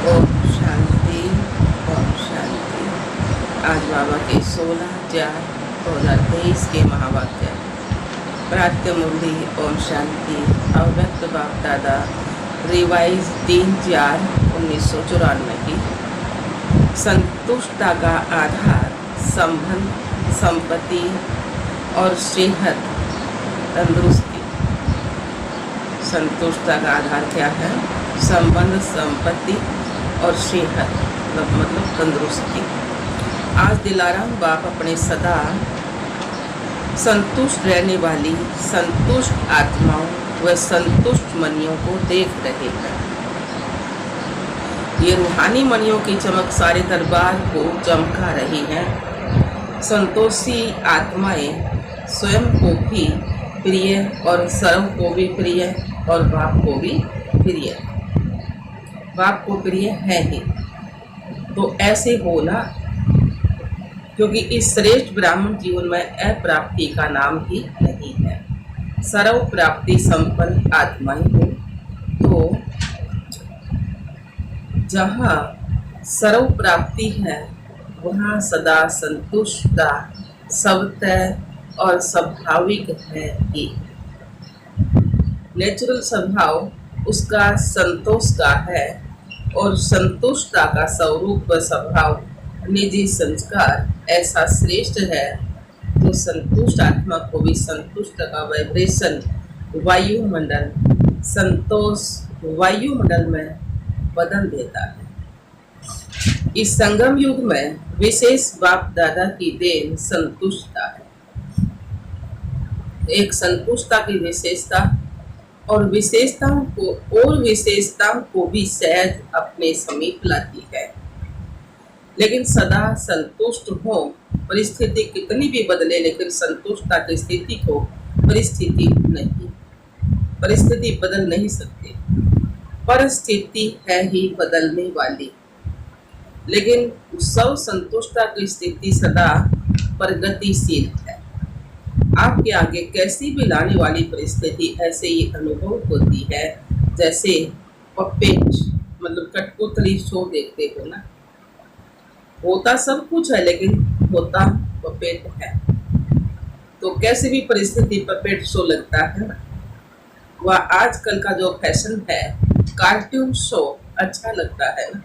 ओम शांति। ओम शांति। आज बाबा के 16/4/2023 के महावाक्य प्रातः मुरली ओम शांति अव्यक्त बाप दादा रिवाइज 3/4/1994 की संतुष्टता का आधार संबंध, संपत्ति और सेहत, तंदुरुस्ती। संतुष्टता का आधार क्या है? संबंध, संपत्ति और सेहत मतलब तंदुरुस्ती। आज दिलाराम बाप अपने सदा संतुष्ट रहने वाली संतुष्ट आत्माओं व संतुष्ट मनियों को देख रहे हैं। ये रूहानी मनियों की चमक सारे दरबार को चमका रही है। संतोषी आत्माएं स्वयं को भी प्रिय और सर्व को भी प्रिय और बाप को भी प्रिय, बाप को प्रिय है ही। तो ऐसे होना, क्योंकि इस श्रेष्ठ ब्राह्मण जीवन में अप्राप्ति का नाम ही नहीं है। सर्व प्राप्ति संपन्न आत्माएं हो, तो जहाँ सर्व प्राप्ति है वहाँ सदा संतुष्टता सबतः और स्वाभाविक है ही। नेचुरल स्वभाव उसका संतोष का है और संतुष्टता का स्वरूप व स्वभाव निजी संस्कार ऐसा श्रेष्ठ है जो संतुष्ट आत्मा को भी संतुष्ट का वाइब्रेशन वायुमंडल संतोष वायुमंडल में बदल देता है। इस संगम युग में विशेष बाप दादा की देन संतुष्टता है। एक संतुष्टता की विशेषता और विशेषताओं को भी सहज अपने समीप लाती है। लेकिन सदा संतुष्ट हो, परिस्थिति कितनी भी बदले लेकिन संतुष्टता की स्थिति को परिस्थिति बदल नहीं सकती। परिस्थिति है ही बदलने वाली, लेकिन सब संतुष्टता की स्थिति सदा प्रगतिशील है। आपके आगे कैसी भी लाने वाली परिस्थिति ऐसे ही अनुभव होती है जैसे पपेट मतलब कठपुतली शो देखते हो ना। होता सब कुछ है लेकिन होता पपेट है। तो कैसी भी परिस्थिति पपेट शो लगता है ना। वह आजकल का जो फैशन है कार्टून शो अच्छा लगता है ना।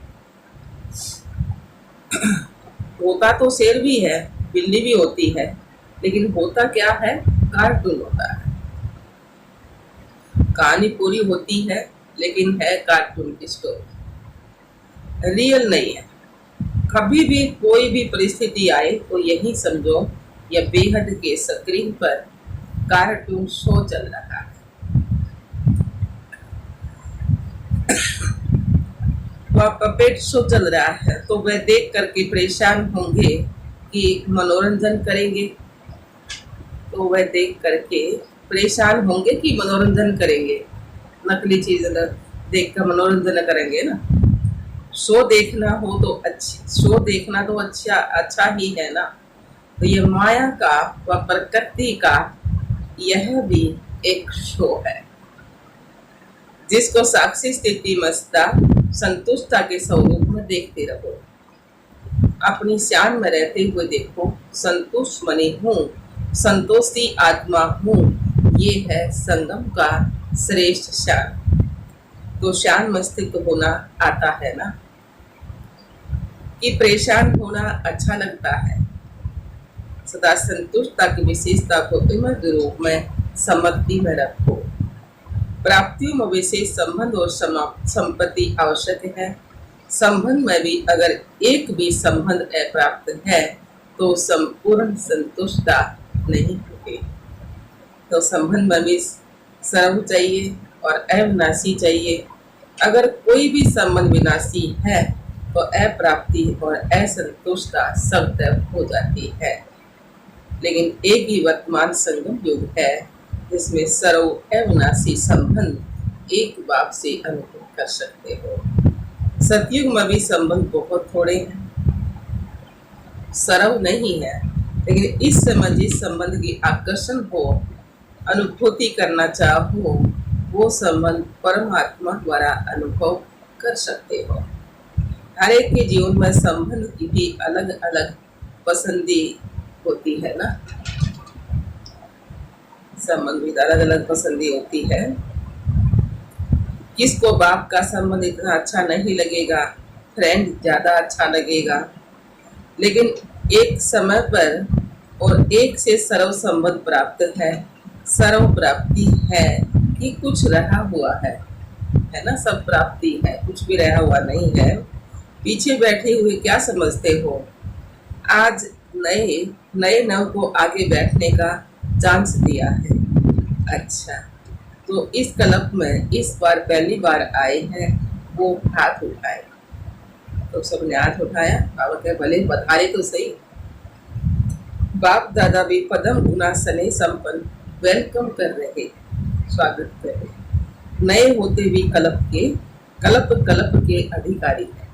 होता तो शेर भी है, बिल्ली भी होती है, लेकिन होता क्या है? कार्टून होता है। कहानी पूरी होती है लेकिन है कार्टून की स्टोरी, रियल नहीं है। कभी भी कोई भी परिस्थिति आए तो यही समझो यह बेहद के स्क्रीन पर कार्टून शो चल रहा है। वह पपेट शो चल रहा है तो वह देख करके परेशान होंगे कि मनोरंजन करेंगे। तो वह देख करके परेशान होंगे कि मनोरंजन करेंगे। नकली चीज देख कर मनोरंजन करेंगे ना। शो देखना तो अच्छा ही है ना। तो यह माया का व प्रकृति का यह भी एक शो है, जिसको साक्षी स्थिति मस्ता संतुष्टता के स्वरूप में देखते रहो। अपनी शान में रहते हुए देखो, संतुष्ट मनी हूँ, संतोषी आत्मा हूँ। ये है संगम का श्रेष्ठ शान। तो शान मस्तिष्क होना आता है ना कि परेशान होना अच्छा लगता है। सदा संतुष्टता की विशेषता को इमद रूप में समृद्धि में रखो। प्राप्तियों में विशेष संबंध और संपत्ति आवश्यक है। संबंध में भी अगर एक भी संबंध अप्राप्त है तो संपूर्ण संतुष्टता नहीं होगी। तो संबंध में भी सर्व चाहिए और अविनाशी चाहिए। अगर कोई भी संबंध विनाशी है तो अप्राप्ति और असंतुष्टता सब तय हो जाती है। लेकिन एक ही वर्तमान संगम युग है जिसमें सर्व अविनाशी संबंध एक बाप से अनुभव कर सकते हो। सतयुग में भी संबंध बहुत थोड़े हैं, सर्व नहीं है। लेकिन इस समय जिस संबंध की आकर्षण हो, अनुभूति करना चाहो, वो संबंध परमात्मा द्वारा अनुभव कर सकते हो। हर एक के जीवन में संबंध की भी अलग अलग पसंदी होती है ना, संबंध भी अलग अलग पसंदी होती है। किसको बाप का संबंध इतना अच्छा नहीं लगेगा, फ्रेंड ज्यादा अच्छा लगेगा, लेकिन एक समय पर और एक से सर्व संबंध प्राप्त है, सर्व प्राप्ति है कि कुछ रहा हुआ है ना, सब प्राप्ति है, कुछ भी रहा हुआ नहीं है। पीछे बैठे हुए क्या समझते हो, आज नए नए नव को आगे बैठने का चांस दिया है। अच्छा, तो इस कल्प में इस बार पहली बार आए हैं, वो हाथ उठाए। तो सबने हाथ उठाया, बाबा के भले पधारे तो सही। बाप दादा भी पदम गुना सने संपन्न वेलकम कर रहे, स्वागत कर रहे। नए होते भी कल्प के अधिकारी हैं।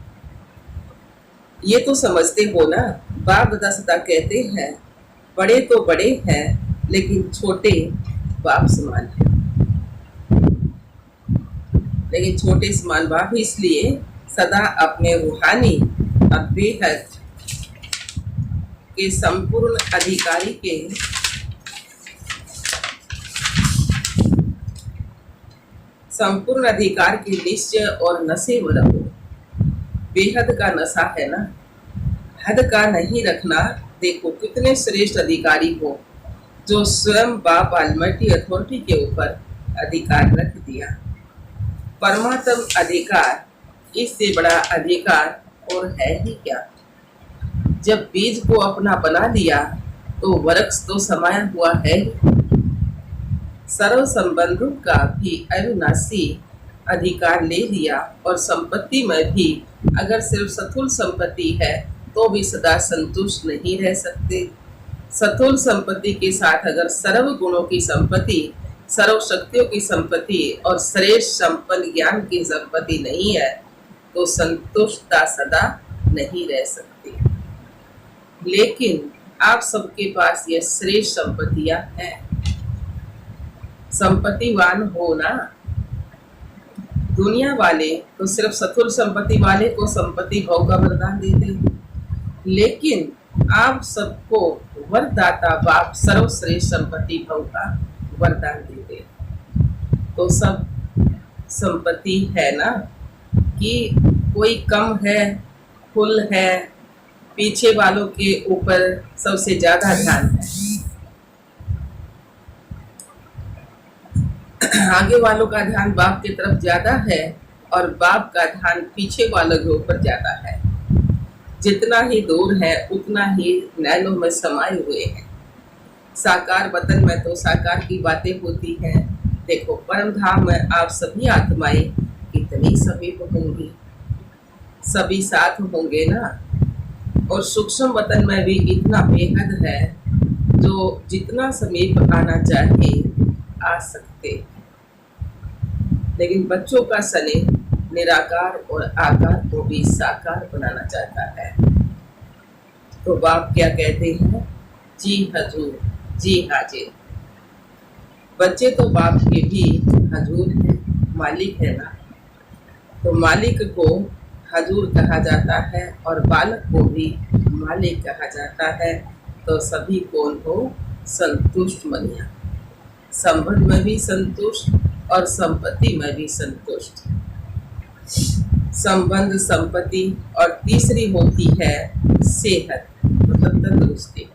ये तो समझते हो ना, बाप दादा सदा कहते हैं बड़े तो बड़े हैं लेकिन छोटे बाप समान है। लेकिन छोटे समान बाप इसलिए सदा अपने रूहानी और बेहद के संपूर्ण अधिकारी के संपूर्ण अधिकार के निश्चय और नशे में रहो। बेहद का नशा है ना, हद का नहीं रखना। देखो कितने श्रेष्ठ अधिकारी हो जो स्वयं बाप ऑलमाइटी अथॉरिटी के ऊपर अधिकार रख दिया। परमात्म अधिकार, इससे बड़ा अधिकार और है ही क्या। जब बीज को अपना बना लिया तो वृक्ष तो समाया हुआ है ही। सर्व संबंधों का भी अविनाशी अधिकार ले लिया, और संपत्ति में भी अगर सिर्फ स्थूल संपत्ति है तो भी सदा संतुष्ट नहीं रह सकते। स्थूल संपत्ति के साथ अगर सर्व गुणों की संपत्ति, सर्व शक्तियों की संपत्ति और श्रेष्ठ संपन्न ज्ञान की संपत्ति नहीं है तो संतुष्टता सदा नहीं रह सकती। लेकिन आप सबके पास ये श्रेष्ठ संपत्तियां हैं। संपत्तिवान हो ना। दुनिया वाले तो सिर्फ स्थूल संपत्ति वाले को संपत्ति भोग का वरदान देते हैं, लेकिन आप सबको वरदाता बाप सर्वश्रेष्ठ संपत्ति भोग का वरदान देते हैं। तो सब संपत्ति है ना, कि कोई कम है, फुल है, पीछे वालों के ऊपर सबसे ज्यादा ध्यान है, आगे वालों का ध्यान बाप की तरफ ज्यादा है और बाप का ध्यान पीछे वालों के ऊपर ज्यादा है। जितना ही दूर है उतना ही नैनों में समाये हुए हैं। साकार वतन में तो साकार की बातें होती हैं। देखो परम धाम में आप सभी आत्माएं कितनी समीप होंगी, सभी साथ होंगे ना। और सूक्ष्म वतन में भी इतना बेहद है, जो जितना समीप आना चाहे आ सकते। लेकिन बच्चों का स्नेह निराकार और आकार को भी साकार बनाना चाहता है। तो बाप क्या कहते हैं, जी हजूर, जी हाजिर। बच्चे तो बाप के भी हजूर है, मालिक है ना। तो मालिक को हजूर कहा जाता है और बालक को भी मालिक कहा जाता है। तो सभी कौन हो, संतुष्ट बनिया, संबंध में भी संतुष्ट और संपत्ति में भी संतुष्ट। संबंध, संपत्ति और तीसरी होती है सेहत, मतलब तंदुरुस्ती।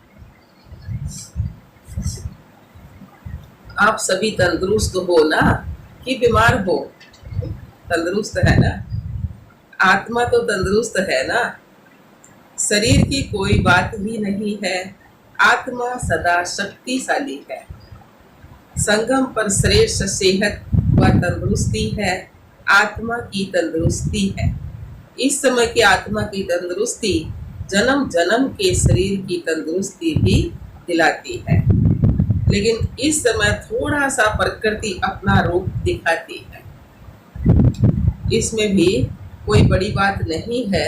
आप सभी तंदुरुस्त हो ना कि बीमार हो? तंदुरुस्त है ना, आत्मा तो तंदुरुस्त है ना। शरीर की कोई बात ही नहीं है, आत्मा सदा शक्तिशाली है। संगम पर श्रेष्ठ सेहत व तंदुरुस्ती है, आत्मा की तंदुरुस्ती है। इस समय की आत्मा की तंदुरुस्ती जन्म जन्म के शरीर की तंदुरुस्ती भी दिलाती है। लेकिन इस समय थोड़ा सा प्रकृति अपना रूप दिखाती है, इसमें भी कोई बड़ी बात नहीं है।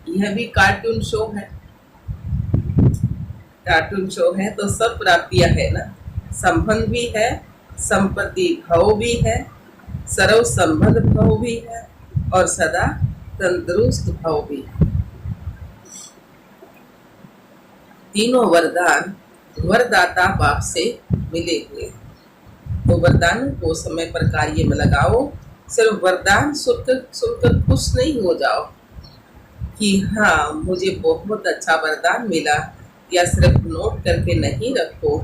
यह भी कार्टून शो है, कार्टून शो है तो सब प्राप्तियां है ना। संबंध भी है, संपत्ति भाव भी है, सर्व संबंध भाव भी है और सदा तंदुरुस्त भव भी। तीनों वरदान वरदाता बाप से मिले हुए। तो वरदानों को समय पर कार्य में लगाओ। सिर्फ वरदान सुनकर खुश नहीं हो जाओ कि हाँ मुझे बहुत अच्छा वरदान मिला, या सिर्फ नोट करके नहीं रखो,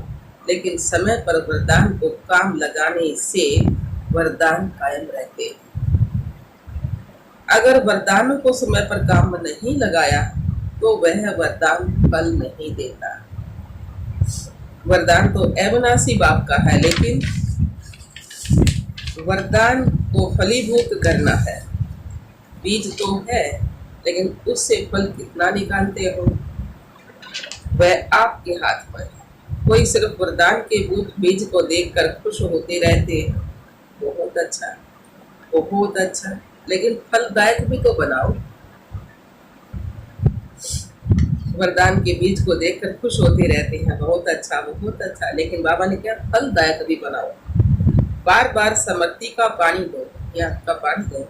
लेकिन समय पर वरदान को काम लगाने से वरदान कायम रहते। अगर वरदानों को समय पर काम में नहीं लगाया तो वह वरदान फल नहीं देता। वरदान तो अविनाशी बाप का है, लेकिन वरदान को फलीभूत करना है। बीज तो है, लेकिन उससे फल कितना निकालते हो वह आपके हाथ में। कोई सिर्फ वरदान के बीज को देखकर खुश होते रहते हैं, बहुत अच्छा बहुत अच्छा, लेकिन फलदायक भी तो बनाओ। वरदान के बीज को देखकर खुश होते रहते हैं, बहुत अच्छा, लेकिन बाबा ने क्या फलदायक भी बनाओ। बार बार समृद्धि का पानी दो, ज्ञान का पानी दो,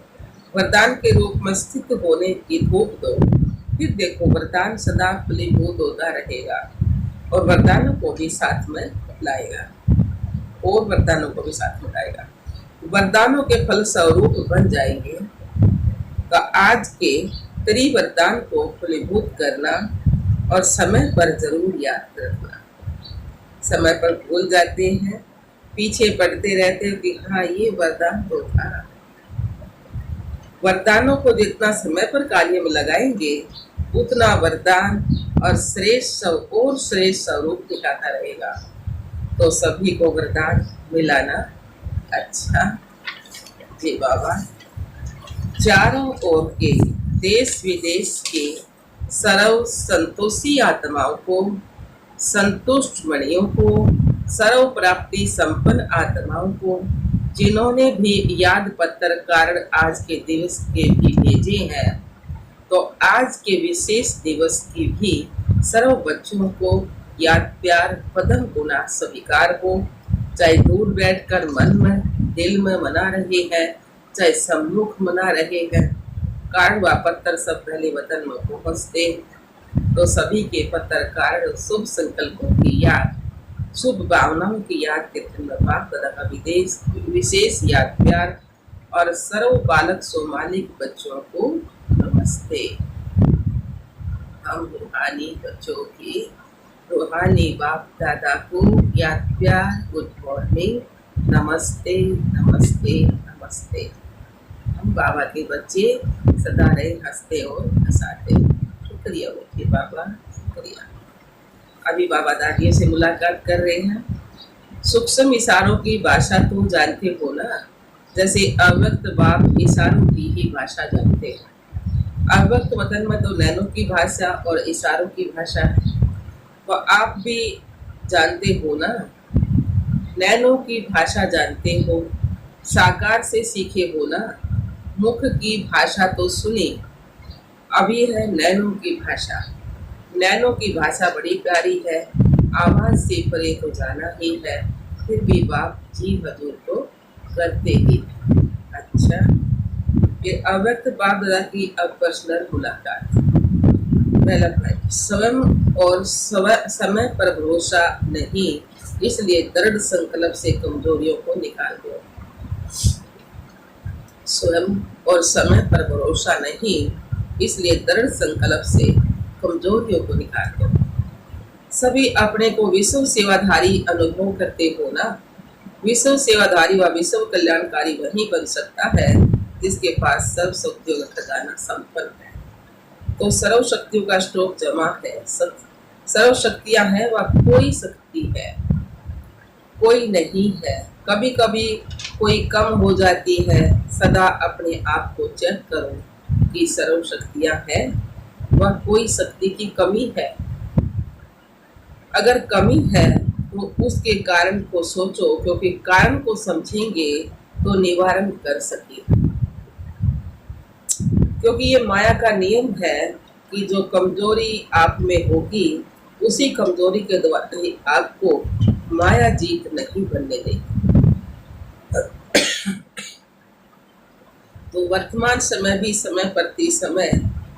वरदान के रूप में स्थित होने की धूप दो। फिर देखो वरदान सदा फलीभूत होता रहेगा और वरदानों को भी साथ में लाएगा, और वरदानों को भी साथ में लाएगा। वरदानों के फल स्वरूप बन जाएंगे। तो आज के त्रिवरदान को फलीभूत करना और समय पर जरूर याद रखना। समय पर भूल जाते हैं, पीछे पड़ते रहते हैं कि हाँ ये वरदान तो था। वरदानों को जितना समय पर कार्य में लगाएंगे उतना वरदान और श्रेष्ठ स्वरूप दिखाता रहेगा। तो सभी को वरदान मिलाना। अच्छा जी बाबा, चारों ओर के देश विदेश के सर्व संतोषी आत्माओं को, संतुष्ट मणियों को, सर्व प्राप्ति संपन्न आत्माओं को, जिन्होंने भी याद पत्र कारण आज के दिवस के भी भेजे हैं, तो आज के विशेष दिवस की भी सर्व बच्चों को याद प्यार पदम गुना स्वीकार हो। चाहे दूर बैठकर मन में दिल में मना रहे हैं, चाहे सम्मुख मना रहे हैं, कार्ड व पत्थर सब पहले वतन में पहुंचते, तो सभी के पत्थर कार्ड शुभ संकल्पों की याद, शुभ भावनाओं की याद के बाप दादा का विशेष याद प्यार और सर्व बालक सोमालिक बच्चों को नमस्ते। हम रूहानी बच्चों की रूहानी बाप दादा को याद प्यार, गुड मॉर्निंग, नमस्ते नमस्ते नमस्ते। हम बाबा के बच्चे सदा रहे हंसते और हंसाते। शुक्रिया बेटे बाबा, शुक्रिया। अभी बाबा दादियों से मुलाकात कर रहे हैं। सूक्ष्म इशारों की भाषा तो जानते हो ना, जैसे अव्यक्त बाप इशारों की ही भाषा जानते हैं। अव्यक्त वतन में तो नैनों की भाषा और इशारों की भाषा है, तो आप भी जानते हो ना, नैनों की भाषा जानते हो, साकार से सीखे हो ना। मुख की भाषा तो सुनी, अभी है नैनों की भाषा। नैनों की भाषा बड़ी प्यारी है, आवाज से परे तो जाना ही है, फिर भी बाप जी हजूर को करते ही। अच्छा, ये अव्यक्त बाप दादा की अब पर्सनल मुलाकात। पहला पॉइंट, स्वयं और समय पर भरोसा नहीं, इसलिए दृढ़ संकल्प से कमजोरियों को निकाल दो। स्वयं और समय पर भरोसा नहीं, इसलिए दृढ़ संकल्प से कमजोरियों को निकाल दो। सभी अपने को विश्व सेवाधारी अनुभव करते हो ना। विश्व सेवाधारी व विश्व कल्याणकारी वही बन सकता है जिसके पास सर्व शक्तियों का खजाना संपन्न है। तो सर्व शक्तियों का स्टॉक जमा है, सर्व शक्तियां हैं, वह कोई शक्ति है, कोई नहीं है। कभी कभी कोई कम हो जाती है। सदा अपने आप को चेक करो कि सर्व शक्तियां हैं, वह कोई शक्ति की कमी है। अगर कमी है तो उसके कारण को सोचो, क्योंकि कारण को समझेंगे तो निवारण कर सके। क्योंकि ये माया का नियम है कि जो कमजोरी आप में होगी उसी कमजोरी के द्वारा ही आपको माया जीत नहीं बनने देगी। तो वर्तमान समय भी समय प्रति समय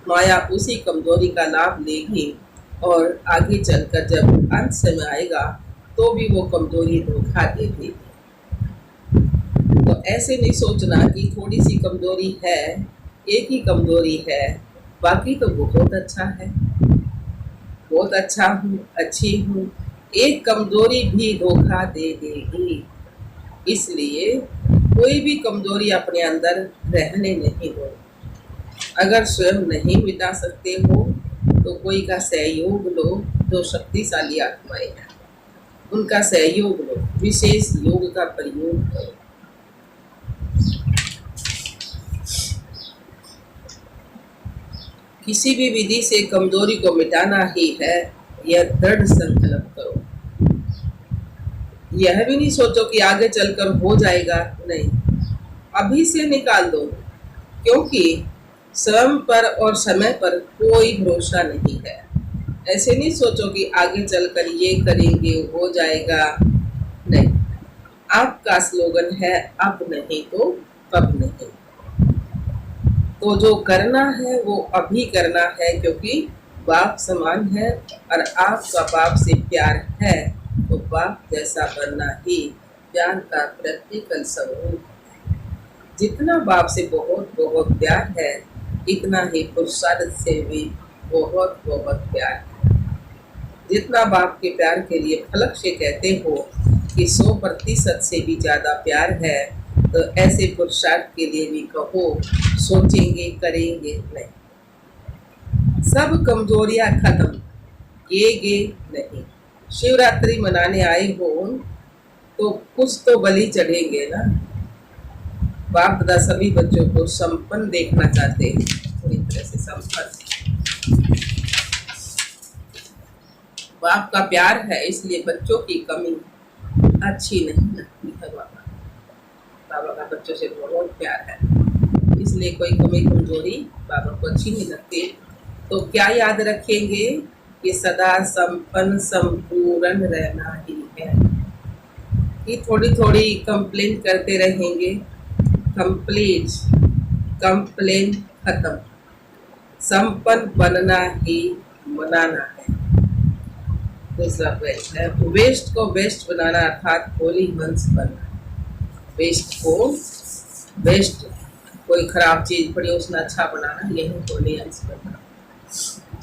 माया उसी कमजोरी का लाभ लेगी और आगे चलकर जब अंत समय आएगा तो भी वो कमजोरी धोखा देगी। तो ऐसे नहीं सोचना कि थोड़ी सी कमजोरी है, एक ही कमजोरी है, बाकी तो बहुत अच्छा है, बहुत अच्छा हूँ, अच्छी हूँ। एक कमजोरी भी धोखा दे देगी। इसलिए कोई भी कमजोरी अपने अंदर रहने नहीं दो। अगर स्वयं नहीं मिटा सकते हो तो कोई का सहयोग लो, जो शक्तिशाली आत्माएं हैं उनका सहयोग लो, विशेष योग का प्रयोग करो। किसी भी विधि से कमजोरी को मिटाना ही है, यह दृढ़ संकल्प करो। यह भी नहीं सोचो कि आगे चलकर हो जाएगा, नहीं, अभी से निकाल दो, क्योंकि स्वयं पर और समय पर कोई भरोसा नहीं है। ऐसे नहीं सोचो कि आगे चलकर ये करेंगे हो जाएगा, नहीं। आपका स्लोगन है अब नहीं तो कब नहीं। तो जो करना है वो अभी करना है, क्योंकि बाप समान है और आपका बाप से प्यार है तो बाप जैसा बनना ही प्यार का प्रैक्टिकल स्वरूप है। जितना बाप से बहुत बहुत प्यार है, इतना ही पुरुषार्थ से भी बहुत बहुत प्यार है। जितना बाप के प्यार के लिए फलक से कहते हो कि 100% से भी ज़्यादा प्यार है, तो ऐसे पुरुषार्थ के लिए भी कहो, सोचेंगे करेंगे नहीं। सब कमजोरियां खत्म, ये नहीं। शिवरात्रि मनाने आए हो तो कुछ तो बलि चढ़ेंगे ना। बाप दादा सभी बच्चों को संपन्न देखना चाहते हैं, पूरी तरह से संपन्न। बाप का प्यार है, इसलिए बच्चों की कमी अच्छी नहीं लगती है। बाबा का बच्चों से बहुत प्यार है, इसलिए कोई कमी कमजोरी बाबा को अच्छी नहीं लगती। तो क्या याद रखेंगे कि सदा संपन्न संपूर्ण रहना ही है। कि थोड़ी थोड़ी कंप्लेन करते रहेंगे, कंप्लेन खत्म, संपन्न बनना ही मनाना है। दूसरा बेस्ट है, वेस्ट को बेस्ट बनाना, अर्थात होली हंस बनना। वेस्ट को बेस्ट, कोई खराब चीज पड़ी उसने अच्छा बनाना, यही होली हंस बनना।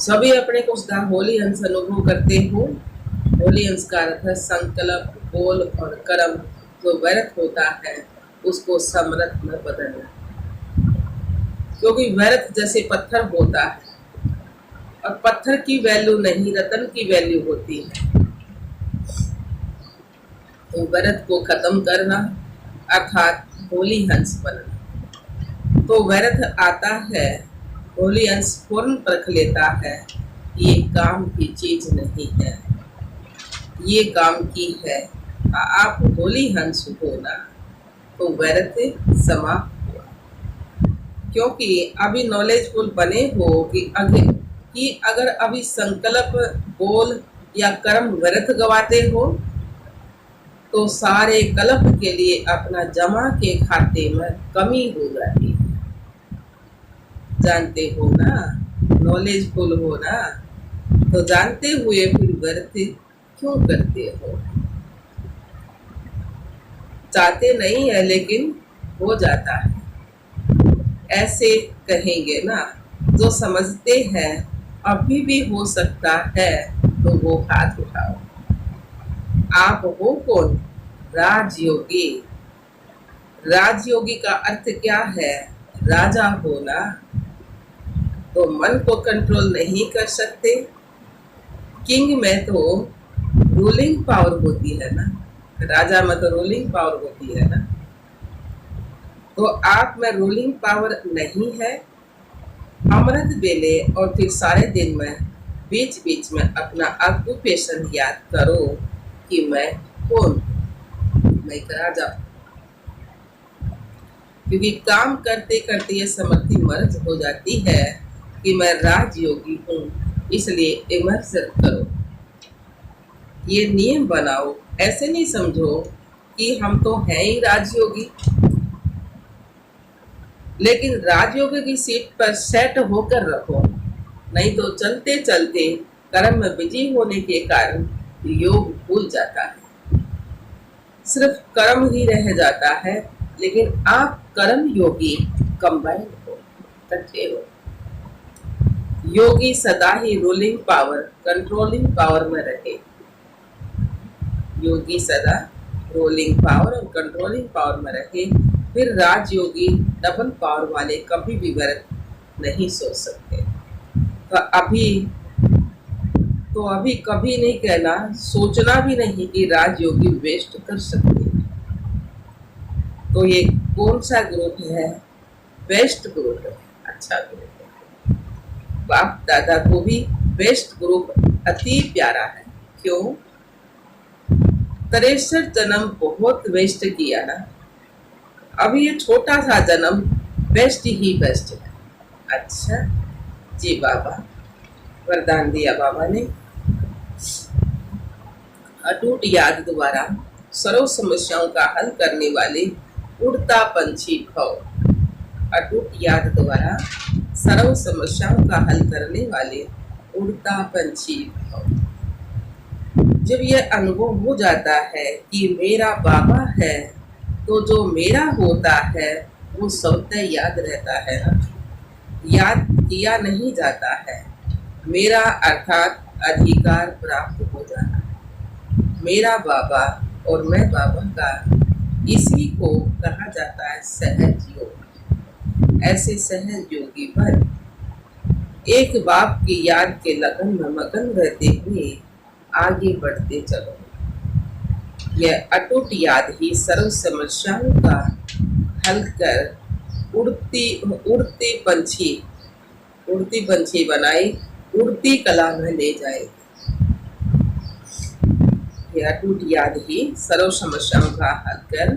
सभी अपने को होली हंस अनुभव करते हो। होली हंस का अर्थ है संकल्प, बोल और कर्म जो व्यर्थ होता है उसको समर्थ में बदलना। क्योंकि व्यर्थ जैसे पत्थर होता है और पत्थर की वैल्यू नहीं, रतन की वैल्यू होती है। तो व्यर्थ को खत्म करना अर्थात होली हंस बनना। तो व्यर्थ आता है, होली हंस पूर्ण परख लेता है, ये काम की चीज नहीं है, ये काम की है। आप होली हंस हो ना तो व्यर्थ समाप्त हुआ। क्योंकि अभी नॉलेजफुल बने हो कि अगर अभी संकल्प, बोल या कर्म व्यर्थ गवाते हो तो सारे कल्प के लिए अपना जमा के खाते में कमी हो जाती है। जानते हो ना, नॉलेजफुल हो ना, तो जानते हुए फिर व्यर्थ क्यों करते हो। चाहते नहीं है लेकिन हो जाता है। ऐसे कहेंगे ना, जो समझते हैं अभी भी हो सकता है तो वो हाथ उठाओ। आप हो कौन? राजयोगी। राजयोगी का अर्थ क्या है? राजा होना। तो मन को कंट्रोल नहीं कर सकते। किंग में तो रूलिंग पावर होती है ना, राजा में तो रूलिंग पावर होती है ना। तो आप में रूलिंग पावर नहीं है। अमृत वेले और फिर सारे दिन में बीच बीच में अपना ऑक्यूपेशन याद करो कि मैं कौन, मैं एक राजा। क्योंकि काम करते करते ये समझती मर्ज हो जाती है कि मैं राजयोगी हूँ, इसलिए इमर्ज करो, ये नियम बनाओ। ऐसे नहीं समझो कि हम तो हैं ही राजयोगी। लेकिन राजयोग की सीट पर सेट होकर रहो, नहीं तो चलते चलते कर्म में बिजी होने के कारण योग भूल जाता है, सिर्फ कर्म ही रह जाता है। लेकिन आप कर्म योगी कंबाइन हो, इकट्ठे हो। योगी सदा ही रूलिंग पावर, कंट्रोलिंग पावर में रहे। योगी सदा रूलिंग पावर और कंट्रोलिंग पावर में रहे, फिर राजयोगी डबल पावर वाले कभी भी व्यर्थ नहीं सोच सकते। तो अभी कभी नहीं कहना, सोचना भी नहीं कि राजयोगी वेस्ट कर सकते हैं। तो ये कौन सा ग्रुप है? बेस्ट ग्रुप है, अच्छा ग्रुप है। बाप दादा को भी बेस्ट ग्रुप अति प्यारा है। क्यों? 63 जन्म बहुत वेस्ट किया ना, अभी ये छोटा सा जन्म बेस्ट ही बेस्ट है। अच्छा जी बाबा, वरदान दिया बाबा ने। अटूट याद द्वारा सर्व समस्याओं का हल करने वाले उड़ता पंछी भव। अटूट याद द्वारा सर्व समस्याओं का हल करने वाले उड़ता पंछी भव। जब यह अनुभव हो जाता है कि मेरा बाबा है, तो जो मेरा होता है वो स्वतः याद रहता है ना, याद किया नहीं जाता है। मेरा अर्थात अधिकार प्राप्त हो जाना है। मेरा बाबा और मैं बाबा का, इसी को कहा जाता है सहज योग। ऐसे सहज योगी पर एक बाप की याद के लगन में मगन रहते हुए आगे बढ़ते चलो। यह अटूट याद ही सर्व समस्याओं का हल कर उड़ती पंछी बनाए, उड़ती कला में ले जाए। यह अटूट याद ही सर्व समस्याओं का हल कर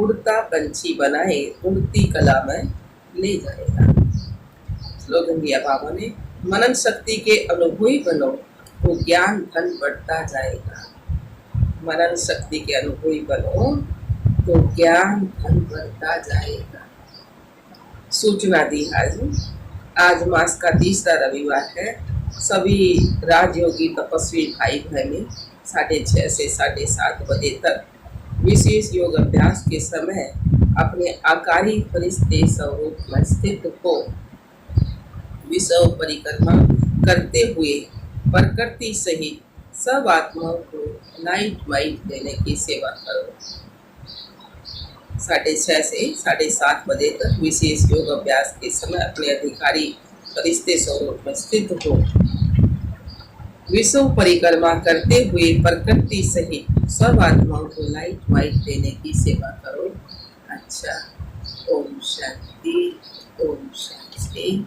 उड़ता पंछी बनाए, उड़ती कला में ले जाएगा। स्लोगन दिया बाबा ने, मनन शक्ति के अनुभवी बनो तो ज्ञान धन बढ़ता जाएगा। मनन शक्ति के अनुभवी बनो तो ज्ञान धन बढ़ता जाएगा। सूचना दी आज मास का तीसरा रविवार है। सभी राजयोगी तपस्वी भाई बहनें 6:30 से 7:30 बजे तक विशेष योग अभ्यास के समय अपने आकारी फरिश्ते स्वरूप में स्थित हो विश्व परिक्रमा करते हुए प्रकृति सहित सब आत्माओं को लाइट वाइट देने की सेवा करो। 6:30 से 7:30 बजे तक विशेष योग अभ्यास के समय अपने अधिकारी फरिश्ते स्वरूप में स्थित हो विश्व परिक्रमा करते हुए प्रकृति सहित सब आत्माओं को लाइट वाइट देने की सेवा करो। अच्छा, ओम शांति, ओम शांति।